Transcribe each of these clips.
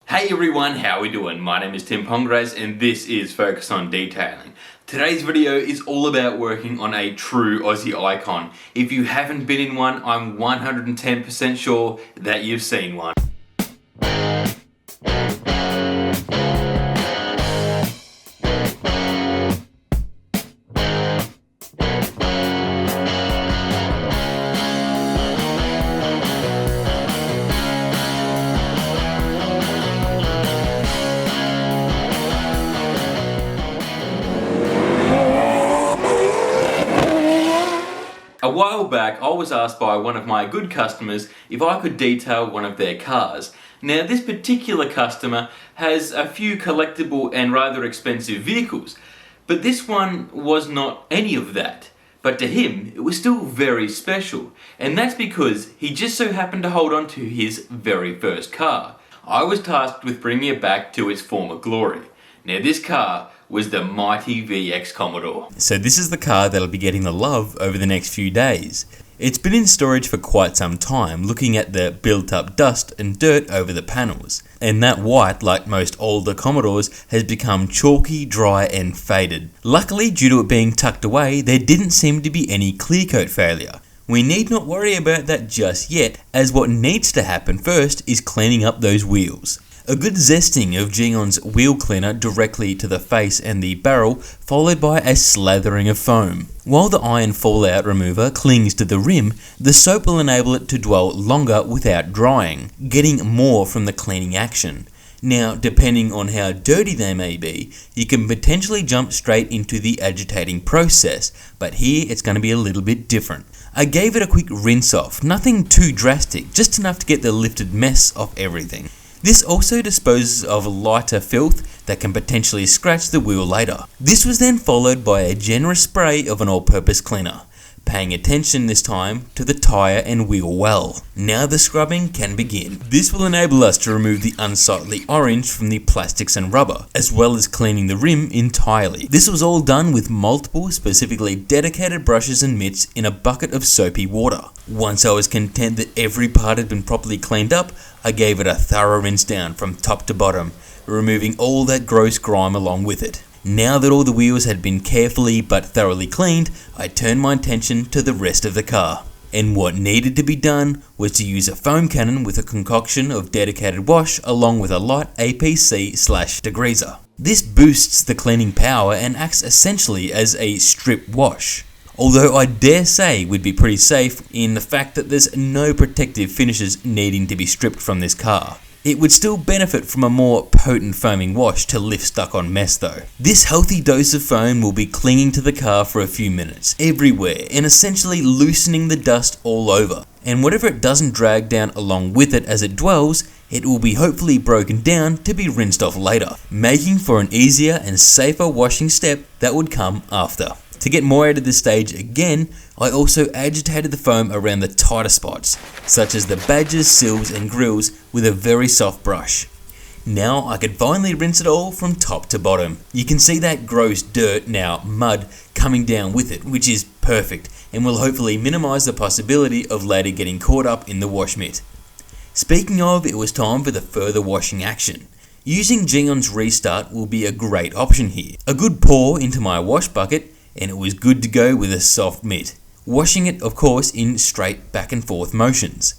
Hey everyone, how we doing? My name is Tim Pongras and this is Focus on Detailing. Today's video is all about working on a true Aussie icon. If you haven't been in one, I'm 110% sure that you've seen one. A while back, I was asked by one of my good customers if I could detail one of their cars. Now, this particular customer has a few collectible and rather expensive vehicles, but this one was not any of that. But to him, it was still very special, and that's because he just so happened to hold on to his very first car. I was tasked with bringing it back to its former glory. Now, this car was the mighty VX Commodore. So this is the car that'll be getting the love over the next few days. It's been in storage for quite some time, looking at the built up dust and dirt over the panels. And that white, like most older Commodores, has become chalky, dry and faded. Luckily, due to it being tucked away, there didn't seem to be any clear coat failure. We need not worry about that just yet, as what needs to happen first is cleaning up those wheels. A good zesting of GYEON's wheel cleaner directly to the face and the barrel, followed by a slathering of foam. While the iron fallout remover clings to the rim, the soap will enable it to dwell longer without drying, getting more from the cleaning action. Now, depending on how dirty they may be, you can potentially jump straight into the agitating process, but here it's going to be a little bit different. I gave it a quick rinse off, nothing too drastic, just enough to get the lifted mess off everything. This also disposes of lighter filth that can potentially scratch the wheel later. This was then followed by a generous spray of an all-purpose cleaner, paying attention this time to the tyre and wheel well. Now the scrubbing can begin. This will enable us to remove the unsightly orange from the plastics and rubber, as well as cleaning the rim entirely. This was all done with multiple specifically dedicated brushes and mitts in a bucket of soapy water. Once I was content that every part had been properly cleaned up, I gave it a thorough rinse down from top to bottom, removing all that gross grime along with it. Now that all the wheels had been carefully but thoroughly cleaned, I turned my attention to the rest of the car. And what needed to be done was to use a foam cannon with a concoction of dedicated wash along with a light APC/degreaser. This boosts the cleaning power and acts essentially as a strip wash. Although I dare say we'd be pretty safe in the fact that there's no protective finishes needing to be stripped from this car. It would still benefit from a more potent foaming wash to lift stuck on mess though. This healthy dose of foam will be clinging to the car for a few minutes, everywhere, and essentially loosening the dust all over. And whatever it doesn't drag down along with it as it dwells, it will be hopefully broken down to be rinsed off later, making for an easier and safer washing step that would come after. To get more out of this stage again, I also agitated the foam around the tighter spots, such as the badges, sills and grills with a very soft brush. Now I could finally rinse it all from top to bottom. You can see that gross dirt, now mud, coming down with it, which is perfect and will hopefully minimize the possibility of later getting caught up in the wash mitt. Speaking of, it was time for the further washing action. Using GYEON's restart will be a great option here. A good pour into my wash bucket and it was good to go with a soft mitt. Washing it, of course, in straight back and forth motions.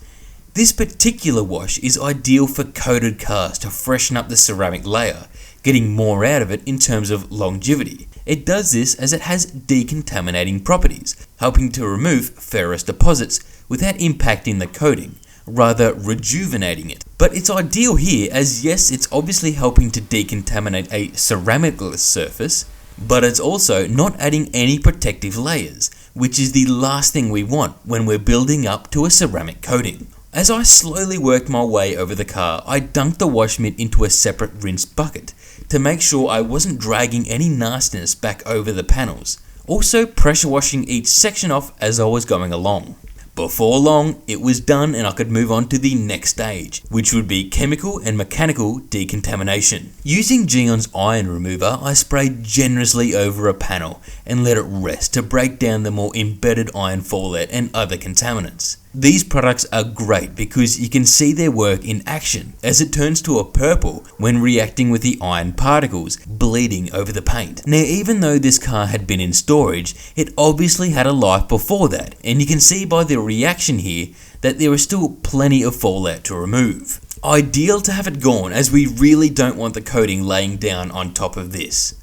This particular wash is ideal for coated cars to freshen up the ceramic layer, getting more out of it in terms of longevity. It does this as it has decontaminating properties, helping to remove ferrous deposits without impacting the coating, rather rejuvenating it. But it's ideal here as yes, it's obviously helping to decontaminate a ceramicless surface, but it's also not adding any protective layers, which is the last thing we want when we're building up to a ceramic coating. As I slowly worked my way over the car, I dunked the wash mitt into a separate rinse bucket to make sure I wasn't dragging any nastiness back over the panels, also pressure washing each section off as I was going along. Before long, it was done and I could move on to the next stage, which would be chemical and mechanical decontamination. Using GYEON's iron remover, I sprayed generously over a panel and let it rest to break down the more embedded iron fallout and other contaminants. These products are great because you can see their work in action as it turns to a purple when reacting with the iron particles bleeding over the paint. Now, even though this car had been in storage, it obviously had a life before that, and you can see by the reaction here that there is still plenty of fallout to remove. Ideal to have it gone, as we really don't want the coating laying down on top of this.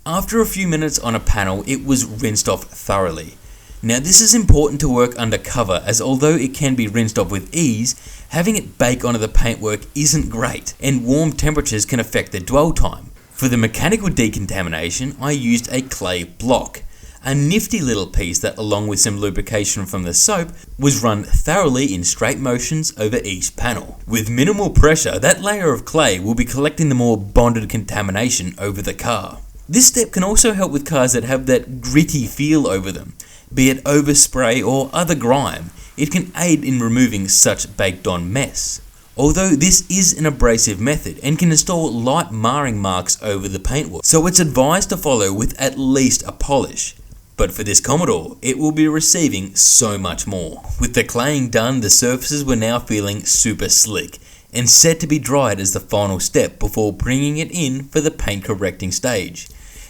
After a few minutes on a panel, it was rinsed off thoroughly. Now, this is important to work under cover, as although it can be rinsed off with ease, having it bake onto the paintwork isn't great, and warm temperatures can affect the dwell time. For the mechanical decontamination, I used a clay block, a nifty little piece that, along with some lubrication from the soap, was run thoroughly in straight motions over each panel. With minimal pressure, that layer of clay will be collecting the more bonded contamination over the car. This step can also help with cars that have that gritty feel over them. Be it overspray or other grime, it can aid in removing such baked on mess. Although this is an abrasive method and can install light marring marks over the paintwork, so it's advised to follow with at least a polish. But for this Commodore, it will be receiving so much more. With the claying done, the surfaces were now feeling super slick and set to be dried as the final step before bringing it in for the paint correcting stage.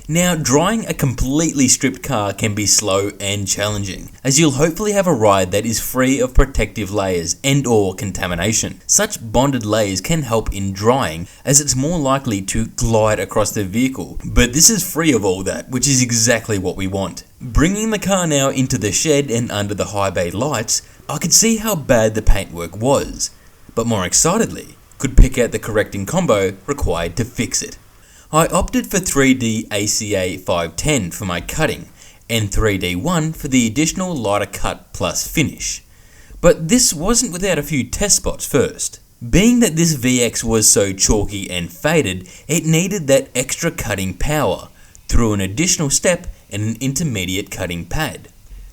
Now, drying a completely stripped car can be slow and challenging, as you'll hopefully have a ride that is free of protective layers and/or contamination. Such bonded layers can help in drying, as it's more likely to glide across the vehicle, but this is free of all that, which is exactly what we want. Bringing the car now into the shed and under the high bay lights, I could see how bad the paintwork was, but more excitedly, could pick out the correcting combo required to fix it. I opted for 3D ACA 510 for my cutting, and 3D1 for the additional lighter cut plus finish. But this wasn't without a few test spots first. Being that this VX was so chalky and faded, it needed that extra cutting power, through an additional step and an intermediate cutting pad.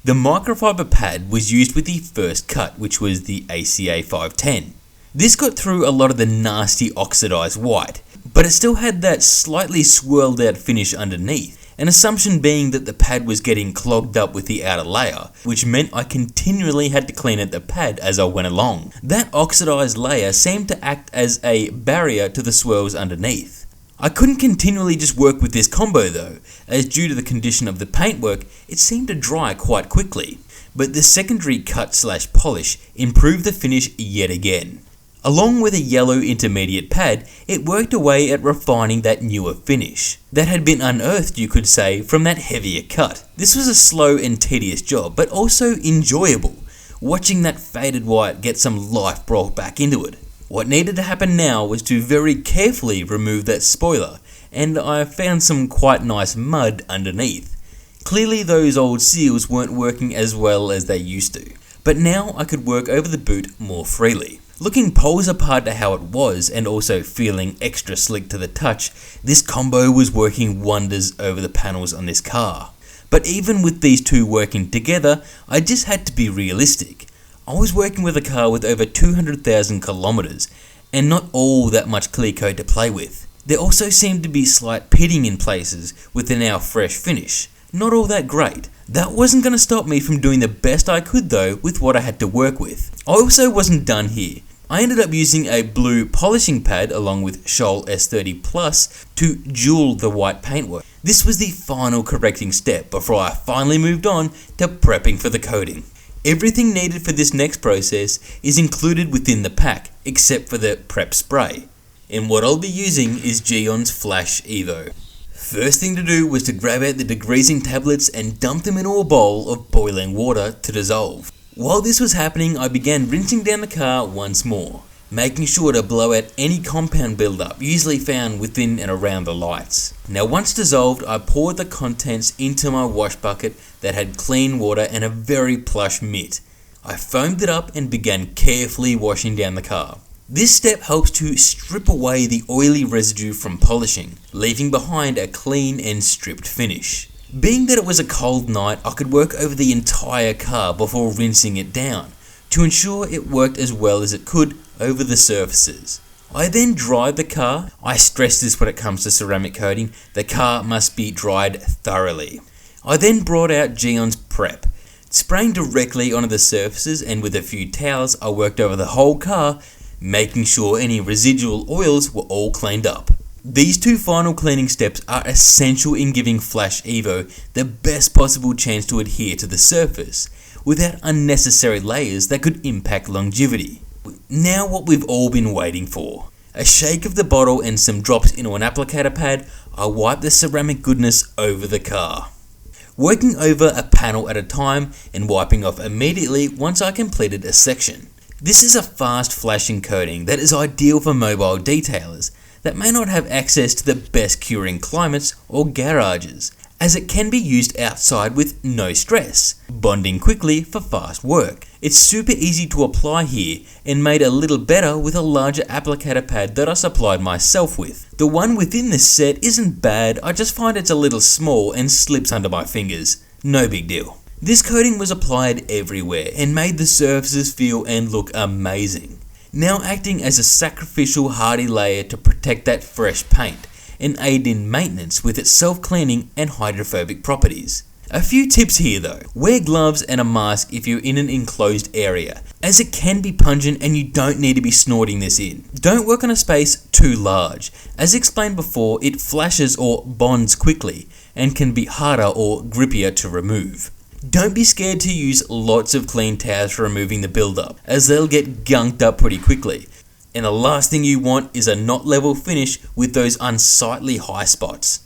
The microfiber pad was used with the first cut, which was the ACA 510. This got through a lot of the nasty oxidized white, but it still had that slightly swirled out finish underneath, an assumption being that the pad was getting clogged up with the outer layer, which meant I continually had to clean at the pad as I went along. That oxidized layer seemed to act as a barrier to the swirls underneath. I couldn't continually just work with this combo though, as due to the condition of the paintwork, it seemed to dry quite quickly, but the secondary cut/polish improved the finish yet again. Along with a yellow intermediate pad, it worked away at refining that newer finish that had been unearthed, you could say, from that heavier cut. This was a slow and tedious job, but also enjoyable, watching that faded white get some life brought back into it. What needed to happen now was to very carefully remove that spoiler, and I found some quite nice mud underneath. Clearly those old seals weren't working as well as they used to, but now I could work over the boot more freely. Looking poles apart to how it was, and also feeling extra slick to the touch, this combo was working wonders over the panels on this car. But even with these two working together, I just had to be realistic. I was working with a car with over 200,000 kilometers, and not all that much clear coat to play with. There also seemed to be slight pitting in places with the now fresh finish. Not all that great. That wasn't going to stop me from doing the best I could though with what I had to work with. I also wasn't done here. I ended up using a blue polishing pad along with Scholl S30 Plus to jewel the white paintwork. This was the final correcting step before I finally moved on to prepping for the coating. Everything needed for this next process is included within the pack except for the prep spray, and what I'll be using is GYEON's Flash Evo. First thing to do was to grab out the degreasing tablets and dump them into a bowl of boiling water to dissolve. While this was happening, I began rinsing down the car once more, making sure to blow out any compound buildup usually found within and around the lights. Now once dissolved, I poured the contents into my wash bucket that had clean water and a very plush mitt. I foamed it up and began carefully washing down the car. This step helps to strip away the oily residue from polishing, leaving behind a clean and stripped finish. Being that it was a cold night, I could work over the entire car before rinsing it down, to ensure it worked as well as it could over the surfaces. I then dried the car. I stress this when it comes to ceramic coating, the car must be dried thoroughly. I then brought out GYEON's Prep Spraying directly onto the surfaces, and with a few towels I worked over the whole car, making sure any residual oils were all cleaned up. These two final cleaning steps are essential in giving Flash Evo the best possible chance to adhere to the surface, without unnecessary layers that could impact longevity. Now what we've all been waiting for. A shake of the bottle and some drops into an applicator pad, I wipe the ceramic goodness over the car. Working over a panel at a time and wiping off immediately once I completed a section. This is a fast flashing coating that is ideal for mobile detailers that may not have access to the best curing climates or garages, as it can be used outside with no stress, bonding quickly for fast work. It's super easy to apply here and made a little better with a larger applicator pad that I supplied myself with. The one within this set isn't bad, I just find it's a little small and slips under my fingers. No big deal. This coating was applied everywhere and made the surfaces feel and look amazing, now acting as a sacrificial hardy layer to protect that fresh paint and aid in maintenance with its self-cleaning and hydrophobic properties. A few tips here though. Wear gloves and a mask if you're in an enclosed area, as it can be pungent and you don't need to be snorting this in. Don't work on a space too large. As explained before, it flashes or bonds quickly and can be harder or grippier to remove. Don't be scared to use lots of clean towels for removing the buildup, as they'll get gunked up pretty quickly. And the last thing you want is a not level finish with those unsightly high spots.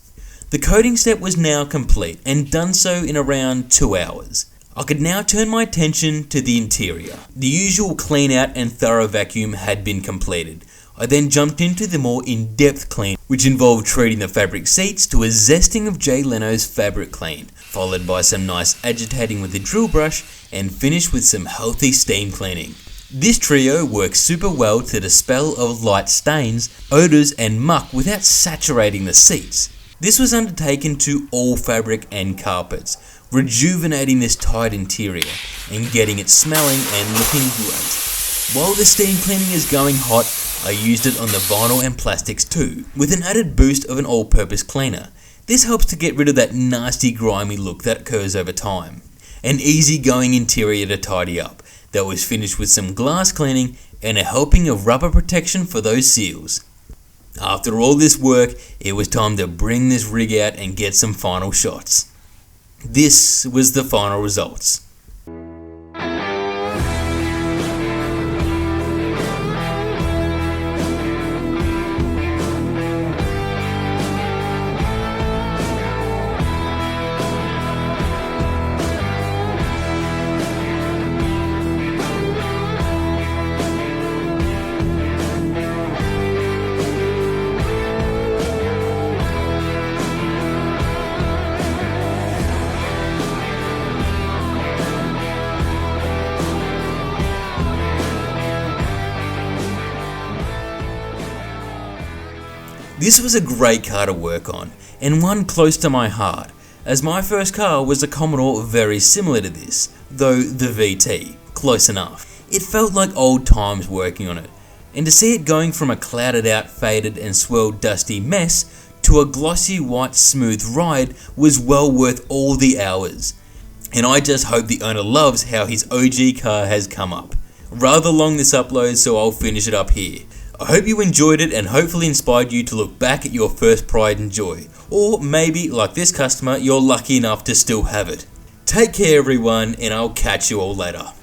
The coating step was now complete and done so in around 2 hours. I could now turn my attention to the interior. The usual clean out and thorough vacuum had been completed. I then jumped into the more in-depth clean, which involved treating the fabric seats to a zesting of Jay Leno's Fabric Clean, followed by some nice agitating with the drill brush, and finished with some healthy steam cleaning. This trio works super well to dispel of light stains, odours and muck without saturating the seats. This was undertaken to all fabric and carpets, rejuvenating this tight interior and getting it smelling and looking great. While the steam cleaning is going hot, I used it on the vinyl and plastics too, with an added boost of an all-purpose cleaner. This helps to get rid of that nasty grimy look that occurs over time. An easy-going interior to tidy up that was finished with some glass cleaning and a helping of rubber protection for those seals. After all this work, it was time to bring this rig out and get some final shots. This was the final results. This was a great car to work on, and one close to my heart, as my first car was a Commodore very similar to this, though the VT, close enough. It felt like old times working on it, and to see it going from a clouded out, faded and swirled dusty mess to a glossy white smooth ride was well worth all the hours. And I just hope the owner loves how his OG car has come up. Rather long this upload, so I'll finish it up here. I hope you enjoyed it and hopefully inspired you to look back at your first pride and joy. Or maybe, like this customer, you're lucky enough to still have it. Take care everyone, and I'll catch you all later.